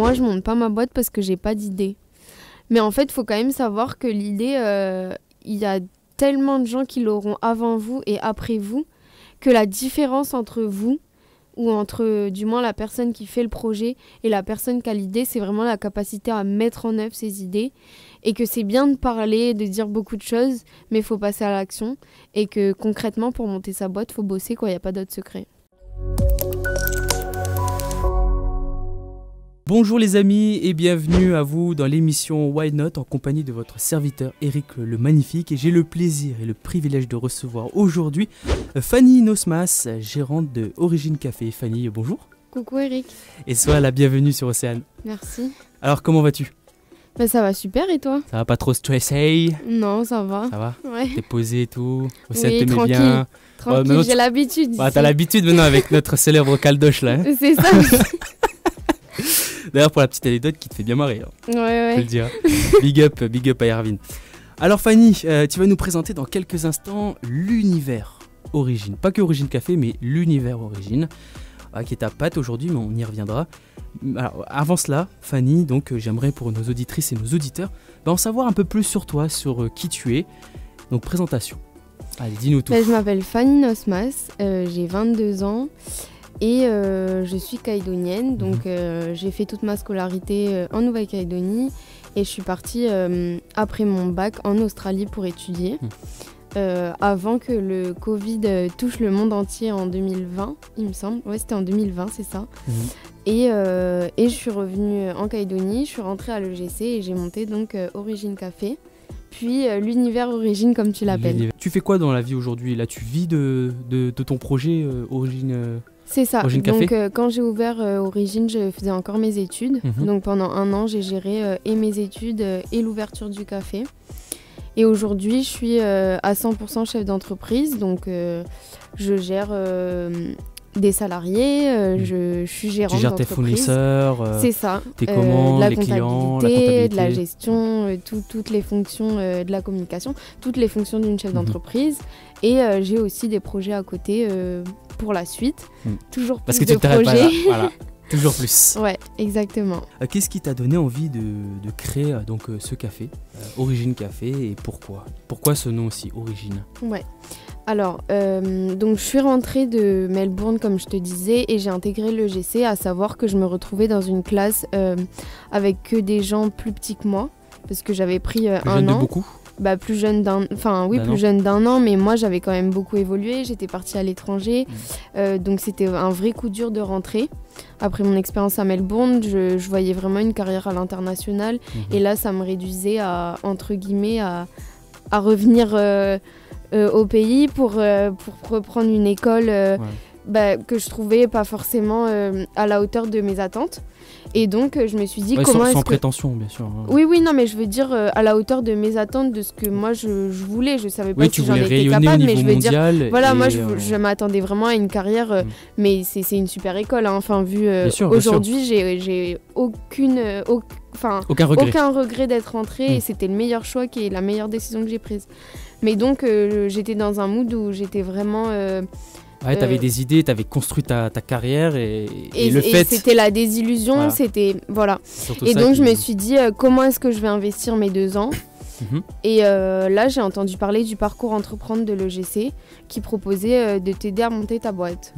Moi, je monte pas ma boîte parce que j'ai pas d'idée. Mais en fait, il faut quand même savoir que l'idée, il y a tellement de gens qui l'auront avant vous et après vous, que la différence entre vous, ou entre du moins la personne qui fait le projet et la personne qui a l'idée, c'est vraiment la capacité à mettre en œuvre ses idées. Et que c'est bien de parler, de dire beaucoup de choses, mais il faut passer à l'action. Et que concrètement, pour monter sa boîte, il faut bosser, quoi. Il n'y a pas d'autre secret. Bonjour les amis et bienvenue à vous dans l'émission Why Not en compagnie de votre serviteur Eric le Magnifique. Et j'ai le plaisir et le privilège de recevoir aujourd'hui Fanny Nosmas, gérante de Origine Café. Fanny, bonjour. Coucou Eric. Et sois la bienvenue sur Océane. Merci. Alors comment vas-tu ? Ben, ça va super et toi ? Ça va, pas trop stressé ? Non, ça va. Ça va ? Ouais. T'es posé et tout ? Océane Oui, t'aimait tranquille. bien ? Tranquille, Ouais, j'ai l'habitude. Bah, t'as l'habitude maintenant avec notre célèbre caldoche là. Hein. C'est ça. D'ailleurs pour la petite anecdote qui te fait bien marrer. Hein. Ouais. Je te le dirai. Big up à Erwin. Alors Fanny, tu vas nous présenter dans quelques instants l'univers Origine. Pas que Origine Café, mais l'univers Origine, qui est ta patte aujourd'hui, mais on y reviendra. Alors, avant cela, Fanny, donc j'aimerais pour nos auditrices et nos auditeurs en savoir un peu plus sur toi, sur qui tu es. Donc présentation. Allez, dis-nous tout. Je m'appelle Fanny Nosmas, j'ai 22 ans. Et je suis calédonienne, donc j'ai fait toute ma scolarité en Nouvelle-Calédonie et je suis partie après mon bac en Australie pour étudier, avant que le Covid touche le monde entier en 2020, il me semble. Ouais, c'était en 2020, c'est ça. Et je suis revenue en Calédonie, je suis rentrée à l'EGC et j'ai monté donc Origine Café, puis l'univers Origine comme tu l'appelles. Tu fais quoi dans la vie aujourd'hui ? Là, tu vis de ton projet Origine C'est ça. Origine donc Café. quand j'ai ouvert Origine, je faisais encore mes études. Donc pendant un an, j'ai géré et mes études et l'ouverture du café. Et aujourd'hui, je suis à 100% chef d'entreprise. Donc je gère des salariés, je suis gérante tu gères d'entreprise. tes fournisseurs, c'est ça. tes commandes, la les clients, la comptabilité, comptabilité. de la gestion, toutes les fonctions de la communication, toutes les fonctions d'une chef d'entreprise. Et j'ai aussi des projets à côté pour la suite. Toujours plus parce que de tu t'arrêtes projets. pas là. Voilà. Toujours plus. Ouais, exactement. Qu'est-ce qui t'a donné envie de créer donc ce café, Origine Café, et pourquoi ? Pourquoi ce nom aussi, Origine ? Ouais. Alors, donc je suis rentrée de Melbourne, comme je te disais, et j'ai intégré l'EGC, à savoir que je me retrouvais dans une classe avec que des gens plus petits que moi, parce que j'avais pris Plus un jeune an. de beaucoup ? Plus jeune d'un an, mais moi j'avais quand même beaucoup évolué, j'étais partie à l'étranger, donc c'était un vrai coup dur de rentrer. Après mon expérience à Melbourne, je voyais vraiment une carrière à l'international, et là ça me réduisait à, entre guillemets, à revenir au pays pour reprendre une école que je trouvais pas forcément à la hauteur de mes attentes. Et donc je me suis dit sans prétention bien sûr. Hein. Oui, non mais je veux dire à la hauteur de mes attentes, de ce que moi je voulais. Je savais pas si j'en étais capable, mais je veux dire voilà, moi je m'attendais vraiment à une carrière, mais c'est une super école, hein. Enfin vu aujourd'hui j'ai aucun regret d'être rentrée, et c'était le meilleur choix, qui est la meilleure décision que j'ai prise. Mais donc j'étais dans un mood où j'étais vraiment t'avais des idées, t'avais construit ta carrière et le fait... c'était la désillusion, c'était... Voilà. Et donc je me suis dit, comment est-ce que je vais investir mes 2 ans ? Et là, j'ai entendu parler du parcours entreprendre de l'EGC, qui proposait de t'aider à monter ta boîte.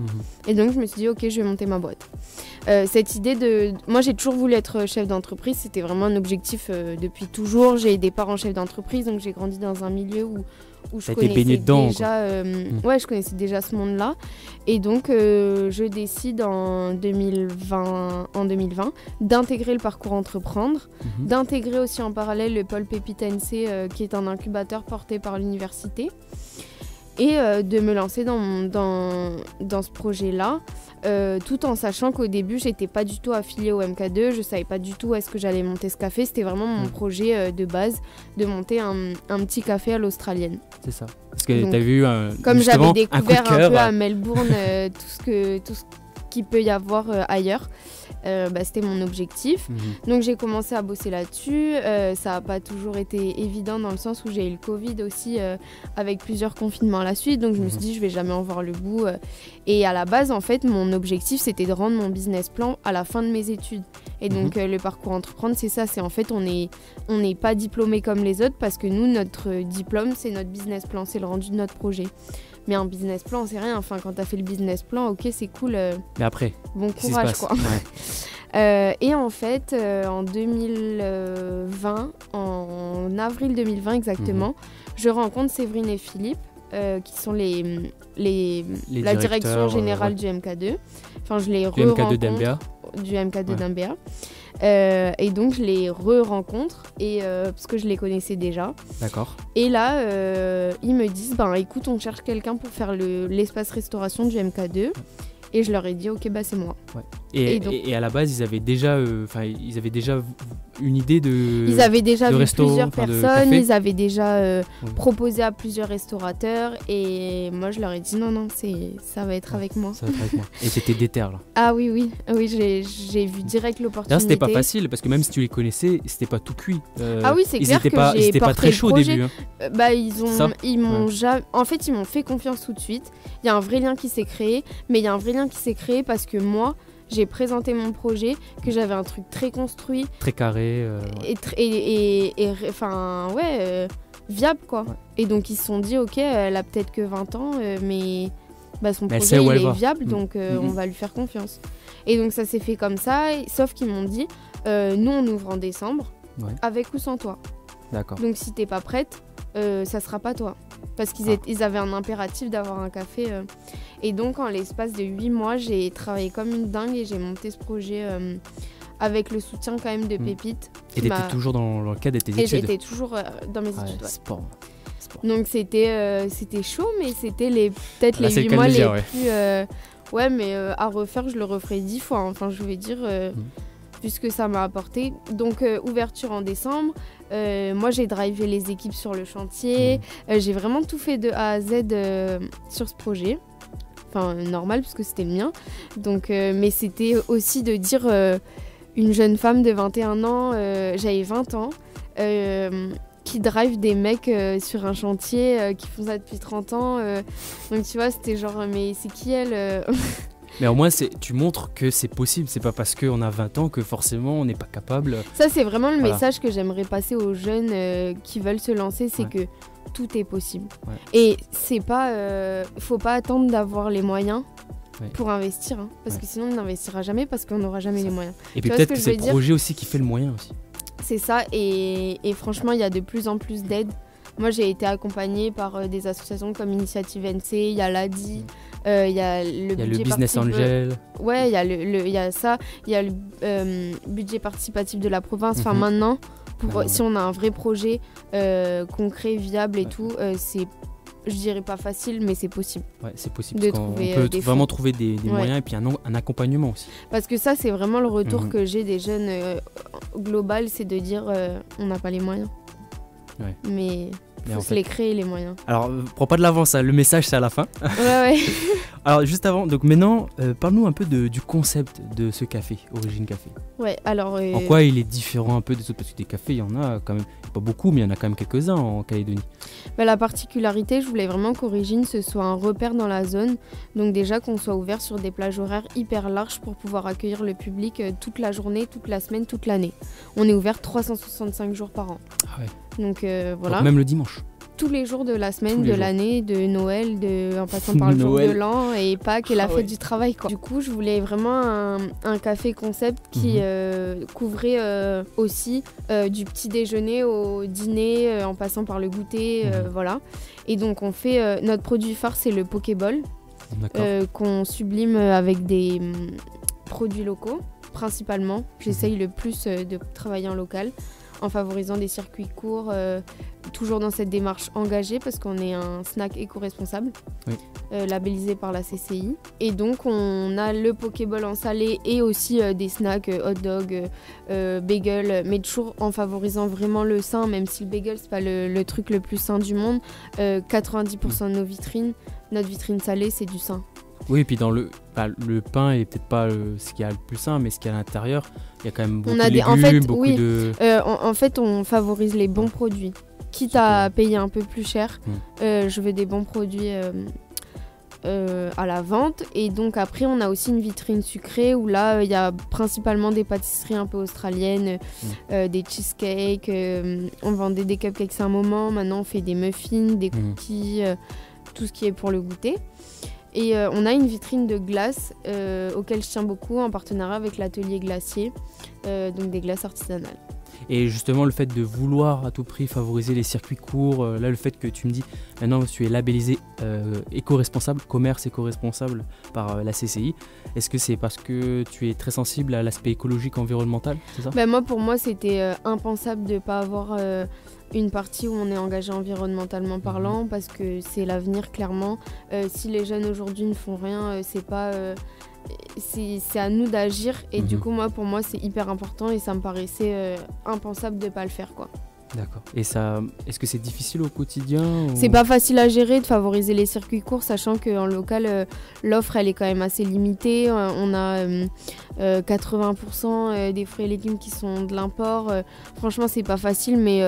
Et donc je me suis dit, ok, je vais monter ma boîte. Cette idée de... Moi, j'ai toujours voulu être chef d'entreprise, c'était vraiment un objectif depuis toujours. J'ai des parents chefs d'entreprise, donc j'ai grandi dans un milieu où je connaissais déjà, je connaissais déjà ce monde-là. Et donc, je décide en 2020 d'intégrer le parcours entreprendre, d'intégrer aussi en parallèle le pôle Pépite NC, qui est un incubateur porté par l'université, et de me lancer dans ce projet-là, tout en sachant qu'au début, j'étais pas du tout affiliée au MK2, je savais pas du tout où est-ce que j'allais monter ce café. C'était vraiment mon projet de base, de monter un petit café à l'australienne. C'est ça. Parce que tu as vu comme j'avais découvert un peu à Melbourne qu'il peut y avoir ailleurs. C'était mon objectif. Donc j'ai commencé à bosser là-dessus. Ça n'a pas toujours été évident dans le sens où j'ai eu le Covid aussi avec plusieurs confinements à la suite. Donc je me suis dit je vais jamais en voir le bout. Et à la base en fait mon objectif c'était de rendre mon business plan à la fin de mes études. Et donc le parcours entreprendre c'est ça, c'est en fait on n'est pas diplômé comme les autres parce que nous notre diplôme c'est notre business plan, c'est le rendu de notre projet. Mais un business plan, c'est rien. Enfin, quand t'as fait le business plan, ok, c'est cool. Mais après, bon courage, quoi. Ouais. Et en fait, en 2020, en avril 2020 exactement, je rencontre Séverine et Philippe, qui sont la direction générale du MK2. Enfin, je les re-rencontre du MK2 d'MBA. Et donc je les re-rencontre parce que je les connaissais déjà. D'accord. Et là ils me disent écoute on cherche quelqu'un pour faire l'espace restauration du MK2. Et je leur ai dit ok c'est moi. Ouais. Et à la base ils avaient déjà une idée de ils avaient déjà vu plusieurs personnes, ils avaient déjà oui. proposé à plusieurs restaurateurs et moi je leur ai dit non ça va être avec moi. Ça va être avec moi. Et t'étais déter là. Ah oui j'ai vu direct l'opportunité. D'ailleurs c'était pas facile parce que même si tu les connaissais c'était pas tout cuit. Ah oui c'est clair que ils étaient pas très chauds au début. Ils m'ont en fait ils m'ont fait confiance tout de suite. Il y a un vrai lien qui s'est créé, mais il y a un vrai lien qui s'est créé parce que moi j'ai présenté mon projet, que j'avais un truc très construit, très carré viable quoi. Ouais. Et donc ils se sont dit ok elle a peut-être que 20 ans mais son projet il est viable donc on va lui faire confiance. Et donc ça s'est fait comme ça, sauf qu'ils m'ont dit nous on ouvre en décembre avec ou sans toi. D'accord. Donc si t'es pas prête ça sera pas toi. Parce qu'ils avaient un impératif d'avoir un café. Et donc, en l'espace de 8 mois, j'ai travaillé comme une dingue et j'ai monté ce projet avec le soutien quand même de Pépite. Et t'étais toujours dans le cadre de tes études. Et j'étais toujours dans mes études. Sport. Donc, c'était chaud, mais c'était peut-être les 8 mois les plus... mais à refaire, je le referai 10 fois. Enfin, je vais dire... puisque ça m'a apporté. Donc, ouverture en décembre. Moi, j'ai drivé les équipes sur le chantier. J'ai vraiment tout fait de A à Z sur ce projet. Enfin, normal, puisque c'était le mien. Donc, mais c'était aussi de dire une jeune femme de 21 ans, j'avais 20 ans, qui drive des mecs sur un chantier, qui font ça depuis 30 ans. Donc, tu vois, c'était genre, mais c'est qui elle Mais au moins, tu montres que c'est possible. C'est pas parce qu'on a 20 ans que forcément on n'est pas capable. Ça, c'est vraiment le message que j'aimerais passer aux jeunes qui veulent se lancer, c'est que tout est possible. Ouais. Et c'est pas, faut pas attendre d'avoir les moyens pour investir, hein, parce que sinon on n'investira jamais parce qu'on n'aura jamais les moyens. Et puis peut-être que c'est le projet aussi qui fait le moyen aussi. C'est ça, et franchement, il y a de plus en plus d'aides. Moi, j'ai été accompagnée par des associations comme Initiative NC, il y a l'ADI, il y a le Business Angel. Ouais, il y a ça, il y a le budget participatif de la province. Enfin, maintenant, si on a un vrai projet concret, viable et tout, c'est, je dirais pas facile, mais c'est possible. Ouais, c'est possible. On peut vraiment trouver des moyens et puis un accompagnement aussi. Parce que ça, c'est vraiment le retour que j'ai des jeunes global, c'est de dire on n'a pas les moyens. Ouais. Mais faut se les créer les moyens. Alors, prends pas de l'avance, hein, le message c'est à la fin. Ouais. Alors juste avant, donc maintenant, parle-nous un peu du concept de ce café, Origine Café. Ouais, alors... En quoi il est différent un peu des autres, parce que des cafés, il y en a quand même, pas beaucoup, mais il y en a quand même quelques-uns en Calédonie. La particularité, je voulais vraiment qu'Origine, ce soit un repère dans la zone. Donc déjà qu'on soit ouvert sur des plages horaires hyper larges pour pouvoir accueillir le public toute la journée, toute la semaine, toute l'année. On est ouvert 365 jours par an. Ah ouais. Donc voilà. Donc même le dimanche. Tous les jours de la semaine, de l'année, de Noël, en passant par le jour de l'an et Pâques et la fête du travail, quoi. Du coup, je voulais vraiment un café concept qui couvrait aussi du petit déjeuner au dîner, en passant par le goûter, voilà. Et donc, on fait notre produit phare, c'est le Pokéball, qu'on sublime avec des produits locaux, principalement. J'essaye le plus de travailler en local, en favorisant des circuits courts, toujours dans cette démarche engagée parce qu'on est un snack éco-responsable, labellisé par la CCI. Et donc on a le Pokéball en salé et aussi des snacks hot dog, bagel, mais toujours en favorisant vraiment le sain, même si le bagel c'est pas le truc le plus sain du monde. 90% de notre vitrine salée c'est du sain. Oui, et puis dans le pain est peut-être pas ce qu'il y a le plus sain, mais ce qu'il y a à l'intérieur, il y a quand même beaucoup de légumes, beaucoup de... En fait, on favorise les bons produits. Quitte à payer un peu plus cher, je veux des bons produits à la vente. Et donc après, on a aussi une vitrine sucrée où là, il y a principalement des pâtisseries un peu australiennes, des cheesecakes. On vendait des cupcakes à un moment. Maintenant, on fait des muffins, des cookies, tout ce qui est pour le goûter. Et on a une vitrine de glace auquel je tiens beaucoup en partenariat avec l'atelier glacier, donc des glaces artisanales. Et justement, le fait de vouloir à tout prix favoriser les circuits courts, là le fait que tu me dis maintenant tu es labellisé éco-responsable, commerce éco-responsable par la CCI, est-ce que c'est parce que tu es très sensible à l'aspect écologique, environnemental, c'est ça ? Pour moi c'était impensable de ne pas avoir une partie où on est engagé environnementalement parlant, parce que c'est l'avenir clairement. Si les jeunes aujourd'hui ne font rien, c'est à nous d'agir, et du coup pour moi c'est hyper important, et ça me paraissait impensable de ne pas le faire, quoi. D'accord. Et ça, est-ce que c'est difficile au quotidien ou... C'est pas facile à gérer de favoriser les circuits courts, sachant qu'en local, l'offre elle est quand même assez limitée. On a 80% des fruits et légumes qui sont de l'import. Franchement, c'est pas facile, mais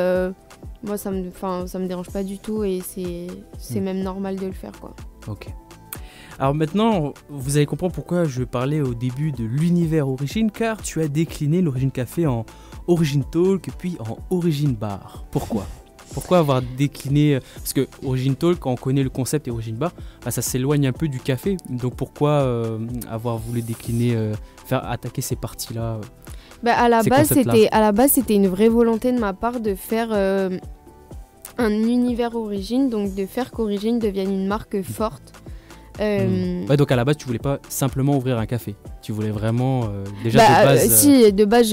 moi ça me dérange pas du tout, et c'est même normal de le faire, quoi. Ok. Alors maintenant, vous allez comprendre pourquoi je parlais au début de l'univers Origine, car tu as décliné l'Origine Café en Origine Talk, puis en Origine Bar. Pourquoi ? Pourquoi avoir décliné ? Parce que Origine Talk, quand on connaît le concept, et Origine Bar, ça s'éloigne un peu du café. Donc pourquoi avoir voulu décliner, faire attaquer ces parties-là à la base, c'était une vraie volonté de ma part de faire un univers Origine, donc de faire qu'Origine devienne une marque forte. Ouais, donc à la base tu voulais pas simplement ouvrir un café, tu voulais vraiment déjà de base... Si, de base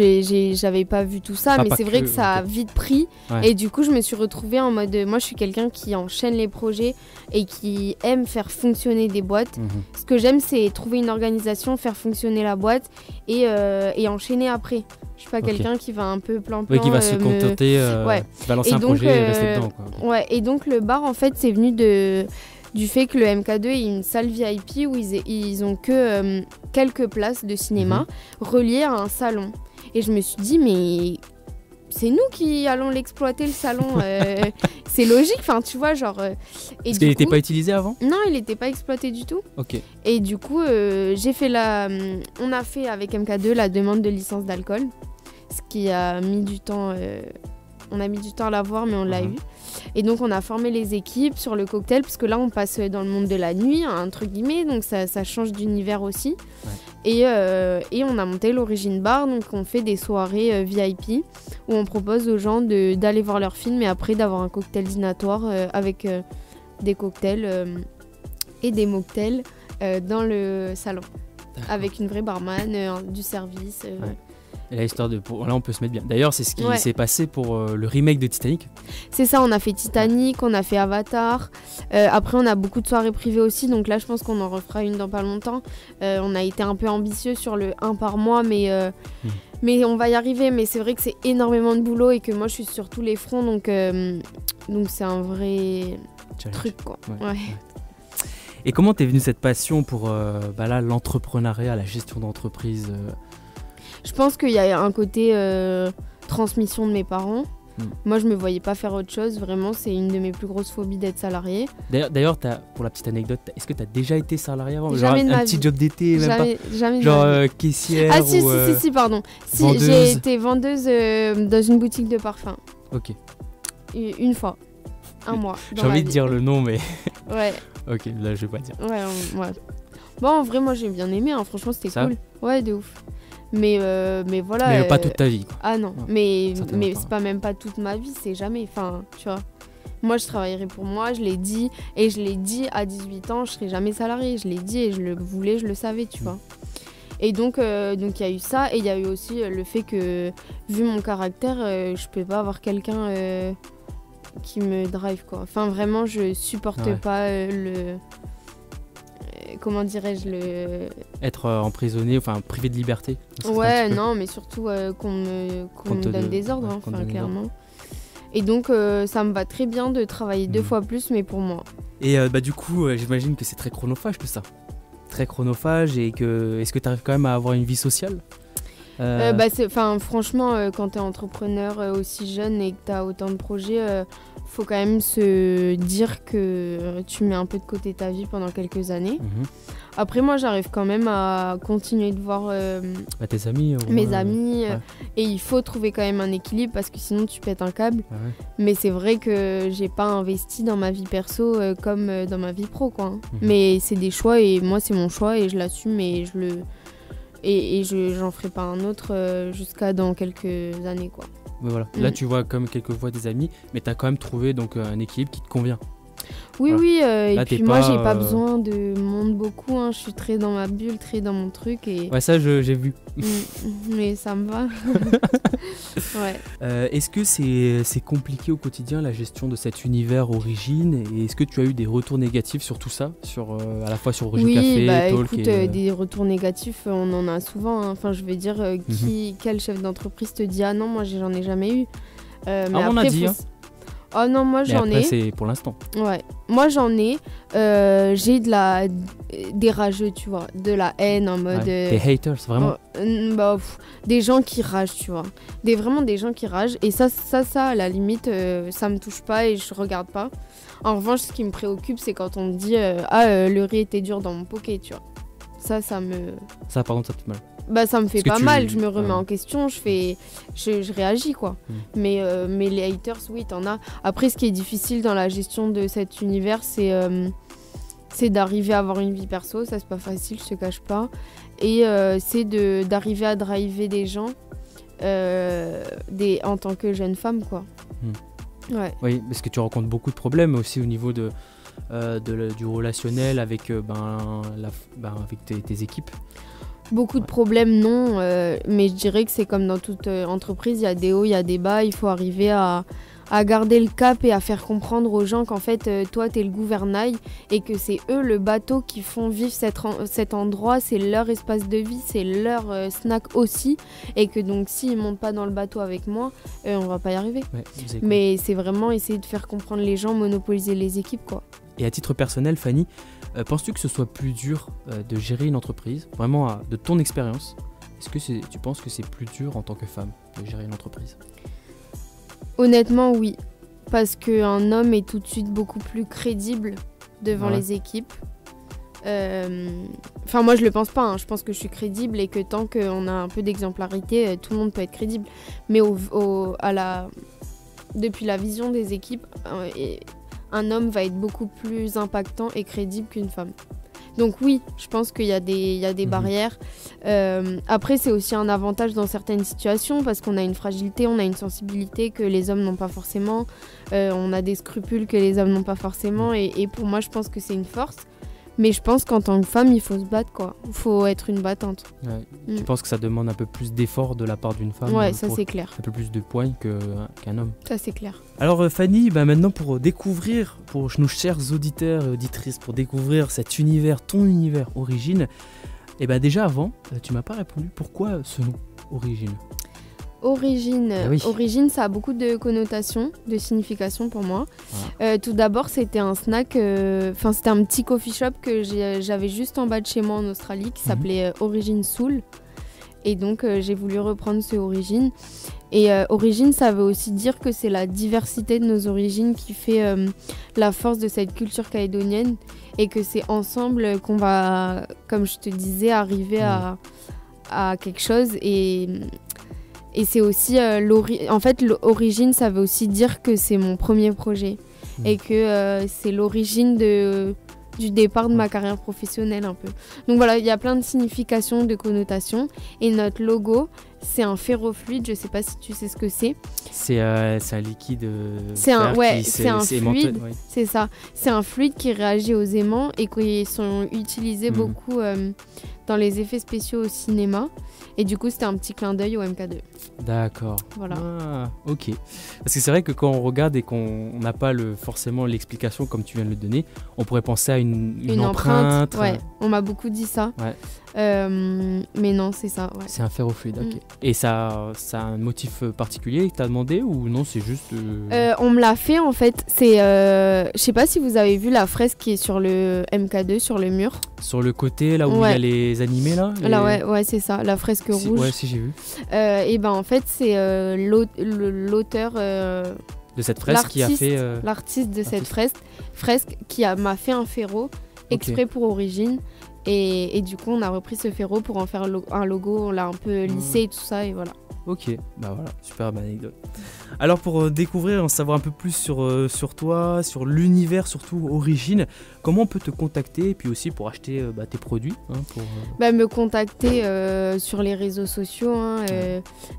j'avais pas vu tout ça, mais c'est vrai que ça a vite pris, et du coup je me suis retrouvée en mode, moi je suis quelqu'un qui enchaîne les projets et qui aime faire fonctionner des boîtes. Ce que j'aime, c'est trouver une organisation, faire fonctionner la boîte et enchaîner après. Je suis pas quelqu'un qui va un peu plan-plan. Oui, qui va se contenter, qui va lancer un projet et rester dedans, quoi. Ouais, et donc le bar en fait c'est venu du fait que le MK2 est une salle VIP où ils ont que quelques places de cinéma reliées à un salon. Et je me suis dit, mais c'est nous qui allons l'exploiter, le salon. C'est logique, enfin tu vois, genre... Parce qu'il n'était pas utilisé avant ? Non, il n'était pas exploité du tout. Ok. Et du coup, on a fait avec MK2 la demande de licence d'alcool, ce qui a mis du temps... On a mis du temps à l'avoir, mais on l'a eu. Et donc, on a formé les équipes sur le cocktail, parce que là, on passe dans le monde de la nuit, entre guillemets, donc ça change d'univers aussi. Ouais. Et on a monté l'Origine Bar, donc on fait des soirées VIP, où on propose aux gens d'aller voir leur film, et après d'avoir un cocktail dînatoire avec des cocktails et des mocktails dans le salon. D'accord. Avec une vraie barman, du service... Ouais. Et là, histoire là, on peut se mettre bien. D'ailleurs, c'est ce qui s'est passé pour le remake de Titanic. C'est ça, on a fait Titanic, on a fait Avatar. Après, on a beaucoup de soirées privées aussi. Donc là, je pense qu'on en refera une dans pas longtemps. On a été un peu ambitieux sur le 1 par mois, mais on va y arriver. Mais c'est vrai que c'est énormément de boulot et que moi, je suis sur tous les fronts. Donc c'est un vrai truc, quoi. Ouais. Et comment t'es venue cette passion pour l'entrepreneuriat, la gestion d'entreprise Je pense qu'il y a un côté transmission de mes parents. Moi, je me voyais pas faire autre chose. Vraiment, c'est une de mes plus grosses phobies d'être salarié. D'ailleurs, pour la petite anecdote, est-ce que tu as déjà été salarié avant ? Jamais Genre un petit job d'été, même pas ? Jamais. Genre caissière si, pardon. Si, j'ai été vendeuse dans une boutique de parfum. Ok. Une fois. Un mois. J'ai envie de dire le nom, mais... Ouais. Ok, là, je vais pas dire. Ouais. Bon, en vrai, moi, j'ai bien aimé. Hein. Franchement, c'était cool. Ouais, de ouf. Mais voilà. Mais pas toute ta vie, quoi. Ah non, mais c'est pas même pas toute ma vie, c'est jamais. Enfin, tu vois. Moi, je travaillerai pour moi, je l'ai dit. Et je l'ai dit à 18 ans, je serai jamais salariée. Je l'ai dit et je le voulais, je le savais, tu vois. Et donc, il y a eu ça. Et il y a eu aussi le fait que, vu mon caractère, je peux pas avoir quelqu'un qui me drive, quoi. Enfin, vraiment, je supporte pas comment dirais-je, être emprisonné, enfin privé de liberté. Ouais, non, mais surtout qu'on me donne des ordres, hein, clairement. Et donc ça me va très bien de travailler 2 fois plus, mais pour moi. Et du coup, j'imagine que c'est très chronophage tout ça. très chronophage et est-ce que tu arrives quand même à avoir une vie sociale? Franchement, quand tu es entrepreneur aussi jeune et que tu as autant de projets, faut quand même se dire que tu mets un peu de côté ta vie pendant quelques années. Après, moi, j'arrive quand même à continuer de voir tes amis, mes amis. Et il faut trouver quand même un équilibre parce que sinon, tu pètes un câble. Mais c'est vrai que j'ai pas investi dans ma vie perso comme dans ma vie pro, quoi. Mais c'est des choix et moi, c'est mon choix et je l'assume et j'en ferai pas un autre jusqu'à dans quelques années, quoi. Mais voilà. Là, tu vois comme quelques fois des amis, mais tu as quand même trouvé donc, un équilibre qui te convient. Oui, voilà. Oui, et puis moi, j'ai pas besoin de monde beaucoup, hein. Je suis très dans ma bulle, très dans mon truc. Et... Ouais, ça, j'ai vu. Mais ça me va. Ouais. Est-ce que c'est compliqué au quotidien, la gestion de cet univers Origine? Et est-ce que tu as eu des retours négatifs sur tout ça, à la fois sur Origine Café, Talk écoute, des retours négatifs, on en a souvent. Hein. Enfin, je veux dire, quel chef d'entreprise te dit « Ah non, moi, j'en ai jamais eu ». Mais après, on a dit, hein. Oh non, moi j'en ai. C'est pour l'instant. Ouais. Moi j'en ai. J'ai des rageux, tu vois. De la haine en mode. Des haters, vraiment. Des gens qui ragent, tu vois. Vraiment des gens qui ragent. Et ça à la limite, ça me touche pas et je regarde pas. En revanche, ce qui me préoccupe, c'est quand on me dit le riz était dur dans mon poké, tu vois. Ça me. Ça, par contre, ça te fait mal. Bah ça me fait pas mal, je me remets en question, je réagis quoi. Mais les haters, oui, t'en as. Après, ce qui est difficile dans la gestion de cet univers, c'est d'arriver à avoir une vie perso, ça c'est pas facile, je te cache pas. Et c'est d'arriver à driver des gens en tant que jeune femme, quoi. Ouais. Oui, parce que tu rencontres beaucoup de problèmes aussi au niveau du relationnel avec, avec tes équipes. Beaucoup de problèmes, non, mais je dirais que c'est comme dans toute entreprise, il y a des hauts, il y a des bas, il faut arriver à garder le cap et à faire comprendre aux gens qu'en fait, toi, t'es le gouvernail et que c'est eux, le bateau, qui font vivre cet endroit, c'est leur espace de vie, c'est leur snack aussi, et que donc s'ils montent pas dans le bateau avec moi, on va pas y arriver. Ouais, mais c'est vraiment essayer de faire comprendre les gens, monopoliser les équipes, quoi. Et à titre personnel, Fanny, penses-tu que ce soit plus dur de gérer une entreprise, vraiment de ton expérience? Est-ce que tu penses que c'est plus dur en tant que femme de gérer une entreprise? Honnêtement, oui. Parce qu'un homme est tout de suite beaucoup plus crédible devant les équipes. Enfin, moi, je le pense pas. Hein. Je pense que je suis crédible et que tant qu'on a un peu d'exemplarité, tout le monde peut être crédible. Mais depuis la vision des équipes, un homme va être beaucoup plus impactant et crédible qu'une femme. Donc oui, je pense qu'il y a des barrières. Après, c'est aussi un avantage dans certaines situations parce qu'on a une fragilité, on a une sensibilité que les hommes n'ont pas forcément. On a des scrupules que les hommes n'ont pas forcément. Et pour moi, je pense que c'est une force. Mais je pense qu'en tant que femme, il faut se battre, quoi. Il faut être une battante. Ouais. Tu penses que ça demande un peu plus d'effort de la part d'une femme? Ouais, ça c'est clair. Un peu plus de poigne qu'un homme. Ça c'est clair. Alors Fanny, maintenant pour découvrir, pour nos chers auditeurs et auditrices, pour découvrir cet univers, ton univers Origine, déjà avant, tu m'as pas répondu pourquoi ce nom Origine. Origine. Oui. Origine, ça a beaucoup de connotations, de significations pour moi. Tout d'abord, c'était un snack, c'était un petit coffee shop que j'avais juste en bas de chez moi en Australie qui s'appelait Origine Soul. Et donc, j'ai voulu reprendre ce Origine. Et Origine, ça veut aussi dire que c'est la diversité de nos origines qui fait la force de cette culture calédonienne et que c'est ensemble qu'on va, comme je te disais, arriver à quelque chose. Et c'est aussi l'origine, ça veut aussi dire que c'est mon premier projet et que c'est l'origine du départ de ma carrière professionnelle un peu. Donc voilà, il y a plein de significations, de connotations. Et notre logo, c'est un ferrofluide, je sais pas si tu sais ce que c'est. C'est un liquide. C'est un fluide, c'est ça. C'est un fluide qui réagit aux aimants et qui sont utilisés beaucoup dans les effets spéciaux au cinéma. Et du coup, c'était un petit clin d'œil au MK2. D'accord. Voilà. Ah, ok. Parce que c'est vrai que quand on regarde et qu'on n'a pas forcément l'explication comme tu viens de le donner, on pourrait penser à une empreinte. Ouais, on m'a beaucoup dit ça. Ouais. Mais non, c'est ça. Ouais. C'est un ferrofluide, ok. Et ça a un motif particulier que tu as demandé ou non, c'est juste... On me l'a fait en fait. Je sais pas si vous avez vu la fresque qui est sur le MK2, sur le mur. Sur le côté, là où il y a les animés, là Là, ouais, c'est ça, la fresque rouge. Ouais, si, j'ai vu. Et ben en fait, c'est l'auteur... de cette fresque qui a fait... L'artiste de cette fresque qui m'a fait un ferro exprès pour Origine. Et du coup, on a repris ce ferro pour en faire un logo. On l'a un peu lissé et tout ça, et voilà. Ok, bah voilà, superbe anecdote. Alors pour découvrir, en savoir un peu plus sur toi, sur l'univers, surtout Origine, comment on peut te contacter et puis aussi pour acheter tes produits Me contacter sur les réseaux sociaux.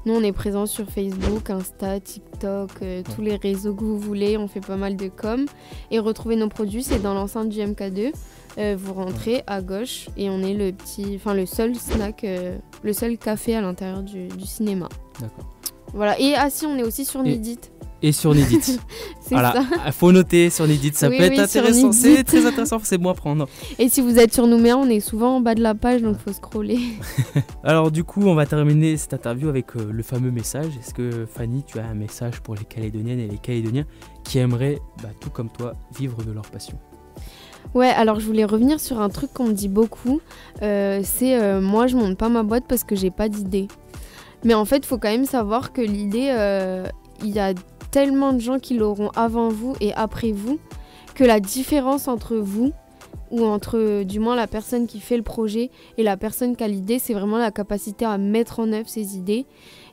Nous, on est présents sur Facebook, Insta, TikTok, tous les réseaux que vous voulez. On fait pas mal de com. Et retrouver nos produits, c'est dans l'enceinte du MK2. Vous rentrez à gauche et on est le seul snack, le seul café à l'intérieur du cinéma. D'accord. Voilà. Et si on est aussi sur Nidit. Et sur Nidit. C'est ça. Il faut noter sur Nidit, ça peut être intéressant. C'est très intéressant, c'est bon à prendre. Et si vous êtes sur Nouméa, on est souvent en bas de la page, donc il faut scroller. Alors du coup, on va terminer cette interview avec le fameux message. Est-ce que Fanny, tu as un message pour les Calédoniennes et les Calédoniens qui aimeraient, tout comme toi, vivre de leur passion ? Ouais, alors je voulais revenir sur un truc qu'on me dit beaucoup, c'est moi je monte pas ma boîte parce que j'ai pas d'idée. Mais en fait, il faut quand même savoir que l'idée, il y a tellement de gens qui l'auront avant vous et après vous, que la différence entre vous, ou entre du moins la personne qui fait le projet et la personne qui a l'idée, c'est vraiment la capacité à mettre en œuvre ses idées.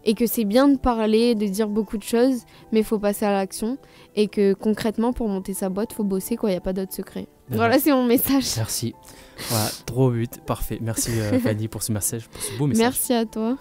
Et que c'est bien de parler, de dire beaucoup de choses, mais il faut passer à l'action. Et que concrètement, pour monter sa boîte, il faut bosser, quoi. Il n'y a pas d'autre secret. Voilà, c'est mon message. Merci. Voilà, trop but, parfait. Merci Fanny pour ce message, pour ce beau message. Merci à toi.